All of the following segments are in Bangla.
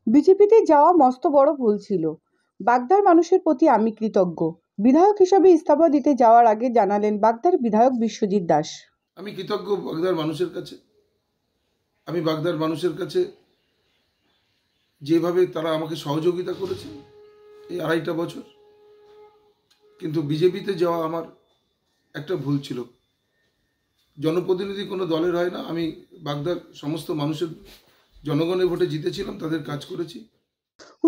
বিজেপিতে যাওয়া মস্ত বড় ভুল ছিল। বাগদার মানুষের প্রতি আমি কৃতজ্ঞ। বিধায়ক হিসেবে ইস্তফা দিতে যাওয়ার আগে জানালেন বাগদার বিধায়ক বিশ্বজিৎ দাস। আমি কৃতজ্ঞ বাগদার মানুষের কাছে। আমি বাগদার মানুষের কাছে যেভাবে তারা আমাকে সহযোগিতা করেছে এই 2.5 বছর। কিন্তু বিজেপিতে যাওয়া আমার একটা ভুল ছিল। জনপ্রতিনিধি কোনো দলের হয় না। আমি বাগদার সমস্ত মানুষের জনগণের ভোটে জিতেছিলাম, তাদের কাজ করেছি।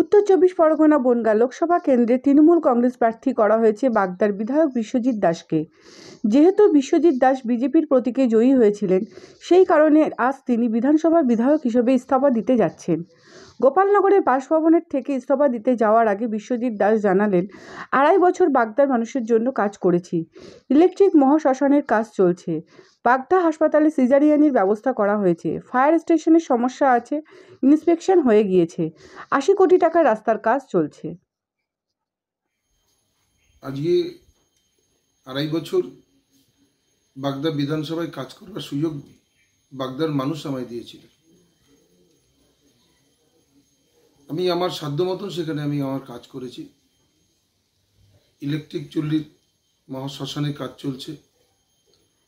উত্তর 24 পরগনা বনগাঁ লোকসভা কেন্দ্রে তৃণমূল কংগ্রেস প্রার্থী করা হয়েছে বাগদার বিধায়ক বিশ্বজিৎ দাসকে। যেহেতু বিশ্বজিৎ দাস বিজেপির প্রতীকে জয়ী হয়েছিলেন, সেই কারণে আজ তিনি বিধানসভার বিধায়ক হিসেবে ইস্তফা দিতে যাচ্ছেন। গোপালনগরের বাসভবনের থেকে ইস্তফা দিতে যাওয়ার আগে বিশ্বজিৎ দাস জানালেন, 2.5 বছর বাগদার মানুষের জন্য কাজ করেছি। ইলেকট্রিক মহাশ্মশানের কাজ চলছে। বাগদা হাসপাতালে সিজারিয়ানির ব্যবস্থা করা হয়েছে। ফায়ার স্টেশনের সমস্যা আছে, ইন্সপেকশন হয়ে গিয়েছে। 80 কোটি টাকার রাস্তার কাজ চলছে। আজকে 2.5 বছর বাগদা বিধানসভায় কাজ করার সুযোগ বাগদার মানুষ আমায় দিয়েছিল। আমি আমার সাধ্য মতন সেখানে আমি আমার কাজ করেছি। ইলেকট্রিক চুল্লির মহাশ্মশানে কাজ চলছে।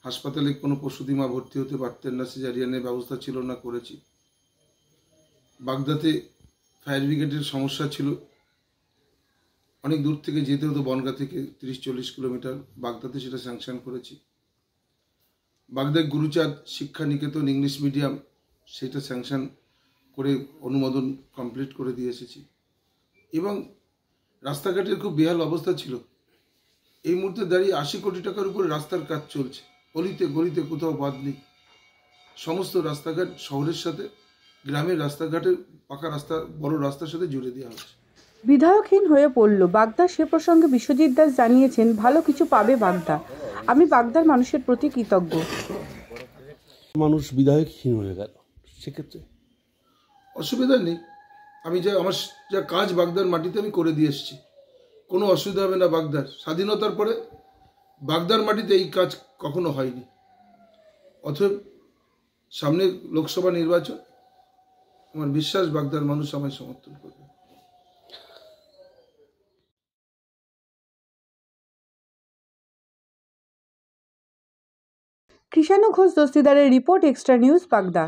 হাসপাতালে কোনো প্রসূতিমা ভর্তি হতে পারতেন না, সিজারিয়ানের ব্যবস্থা ছিল না, করেছি। বাগদাতে ফায়ার ব্রিগেডের সমস্যা ছিল, অনেক দূর থেকে যেতে হতো, বনগাঁ থেকে 30-40 কিলোমিটার। বাগদাতে সেটা স্যাংশন করেছি। বাগদায় গুরুচাঁদ শিক্ষা নিকেতন ইংলিশ মিডিয়াম, সেটা স্যাংশন করে অনুমোদন কমপ্লিট করে দিয়ে এসেছি। এবং রাস্তাঘাটের খুব বেহাল অবস্থা ছিল। এই মুহূর্তে দাঁড়িয়ে 80 কোটি টাকার উপরে রাস্তার কাজ চলছে। অলিতে গলিতে কোথাও বাদ নেই। সমস্ত রাস্তাঘাট শহরের সাথে গ্রামের রাস্তাঘাটের পাকা রাস্তা, বড় রাস্তার সাথে জুড়ে দেওয়া হচ্ছে। বিধায়কহীন হয়ে পড়ল বাগদা, সে প্রসঙ্গে বিশ্বজিৎ দাস জানিয়েছেন, ভালো কিছু পাবে বাগদা। আমি বাগদার মানুষের প্রতি কৃতজ্ঞ। মানুষ বিধায়কহীন হয়ে গেল, সেক্ষেত্রে অসুবিধা নেই। আমি আমার যা কাজ বাগদার মাটিতে আমি করে দিয়ে এসেছি, কোনো অসুবিধা হবে না। বাগদার স্বাধীনতার পরে বাগদার মাটিতে এই কাজ কখনো হয়নি। অতএব সামনে লোকসভা নির্বাচন, আমার বিশ্বাস বাগদার মানুষ আমায় সমর্থন করবে। কৃষাণু ঘোষ দস্তিদারের রিপোর্ট, এক্সট্রা নিউজ, বাগদা।